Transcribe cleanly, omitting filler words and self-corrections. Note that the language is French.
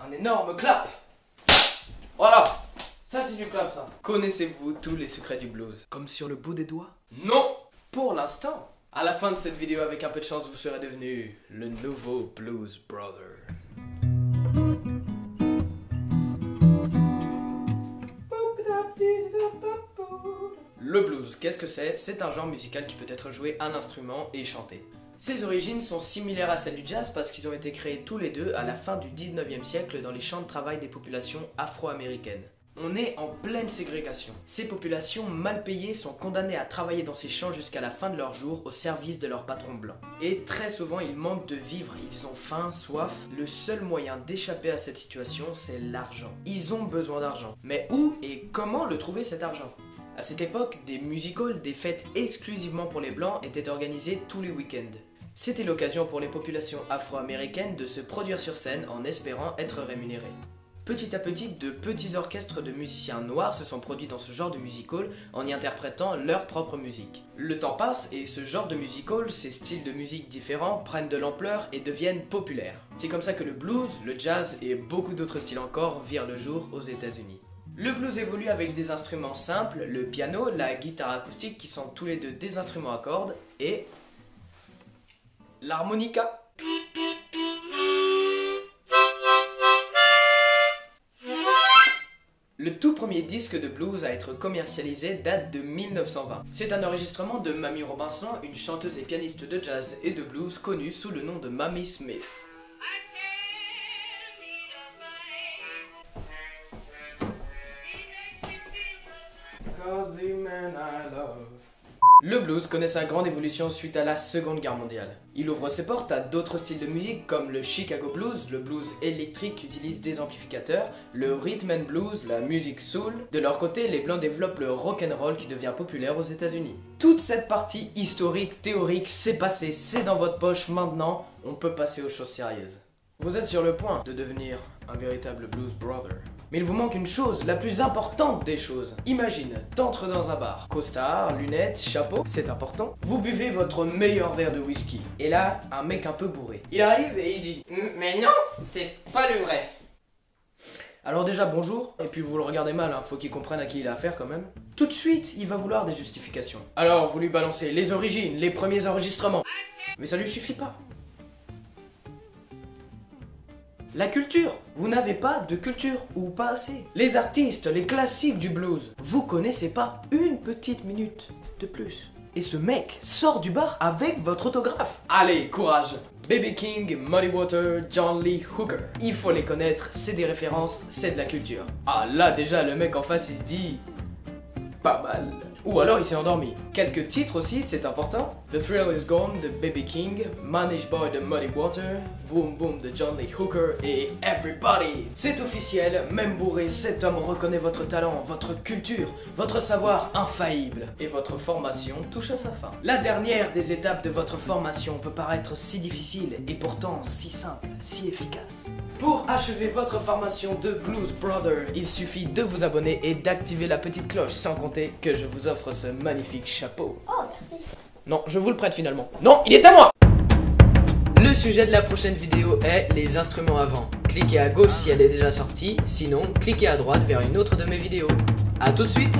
un énorme clap. Voilà, ça c'est du clap ça. Connaissez-vous tous les secrets du blues? Comme sur le bout des doigts? Non, pour l'instant. À la fin de cette vidéo, avec un peu de chance, vous serez devenu le nouveau Blues Brother. Le blues, qu'est-ce que c'est? C'est un genre musical qui peut être joué à l'instrument et chanté. Ses origines sont similaires à celles du jazz parce qu'ils ont été créés tous les deux à la fin du 19e siècle dans les champs de travail des populations afro-américaines. On est en pleine ségrégation. Ces populations mal payées sont condamnées à travailler dans ces champs jusqu'à la fin de leur jour au service de leurs patrons blancs. Et très souvent, ils manquent de vivre, ils ont faim, soif. Le seul moyen d'échapper à cette situation, c'est l'argent. Ils ont besoin d'argent. Mais où et comment le trouver cet argent? À cette époque, des music halls, des fêtes exclusivement pour les blancs, étaient organisées tous les week-ends. C'était l'occasion pour les populations afro-américaines de se produire sur scène en espérant être rémunérées. Petit à petit, de petits orchestres de musiciens noirs se sont produits dans ce genre de music hall en y interprétant leur propre musique. Le temps passe et ce genre de music hall, ces styles de musique différents, prennent de l'ampleur et deviennent populaires. C'est comme ça que le blues, le jazz et beaucoup d'autres styles encore virent le jour aux États-Unis. Le blues évolue avec des instruments simples, le piano, la guitare acoustique qui sont tous les deux des instruments à cordes et l'harmonica. Le tout premier disque de blues à être commercialisé date de 1920. C'est un enregistrement de Mamie Robinson, une chanteuse et pianiste de jazz et de blues connue sous le nom de Mamie Smith. Le blues connaît sa grande évolution suite à la Seconde Guerre mondiale. Il ouvre ses portes à d'autres styles de musique comme le Chicago blues, le blues électrique qui utilise des amplificateurs, le rhythm and blues, la musique soul. De leur côté, les blancs développent le rock and roll qui devient populaire aux États-Unis. Toute cette partie historique, théorique, c'est passé, c'est dans votre poche maintenant, on peut passer aux choses sérieuses. Vous êtes sur le point de devenir un véritable blues brother. Mais il vous manque une chose, la plus importante des choses. Imagine, t'entres dans un bar. Costard, lunettes, chapeau, c'est important. Vous buvez votre meilleur verre de whisky. Et là, un mec un peu bourré. Il arrive et il dit « Mais non, c'est pas le vrai !» Alors déjà, bonjour. Et puis vous le regardez mal, hein, faut qu'il comprenne à qui il a affaire quand même. Tout de suite, il va vouloir des justifications. Alors, vous lui balancez les origines, les premiers enregistrements. Mais ça lui suffit pas. La culture, vous n'avez pas de culture, ou pas assez. Les artistes, les classiques du blues, vous connaissez pas une petite minute de plus. Et ce mec sort du bar avec votre autographe. Allez, courage. B.B. King, Muddy Waters, John Lee Hooker. Il faut les connaître, c'est des références, c'est de la culture. Ah là déjà, le mec en face il se dit... pas mal. Ou alors il s'est endormi. Quelques titres aussi, c'est important. The Thrill Is Gone de B.B. King, Managed Boy de Muddy Waters, Boom Boom de John Lee Hooker et Everybody. C'est officiel, même bourré, cet homme reconnaît votre talent, votre culture, votre savoir infaillible. Et votre formation touche à sa fin. La dernière des étapes de votre formation peut paraître si difficile et pourtant si simple, si efficace. Pour achever votre formation de Blues Brother, il suffit de vous abonner et d'activer la petite cloche, sans compter que je vous offre ce magnifique chapeau. Oh, merci. Non, je vous le prête finalement. Non, il est à moi! Le sujet de la prochaine vidéo est les instruments à vent. Cliquez à gauche si elle est déjà sortie, sinon cliquez à droite vers une autre de mes vidéos. A tout de suite!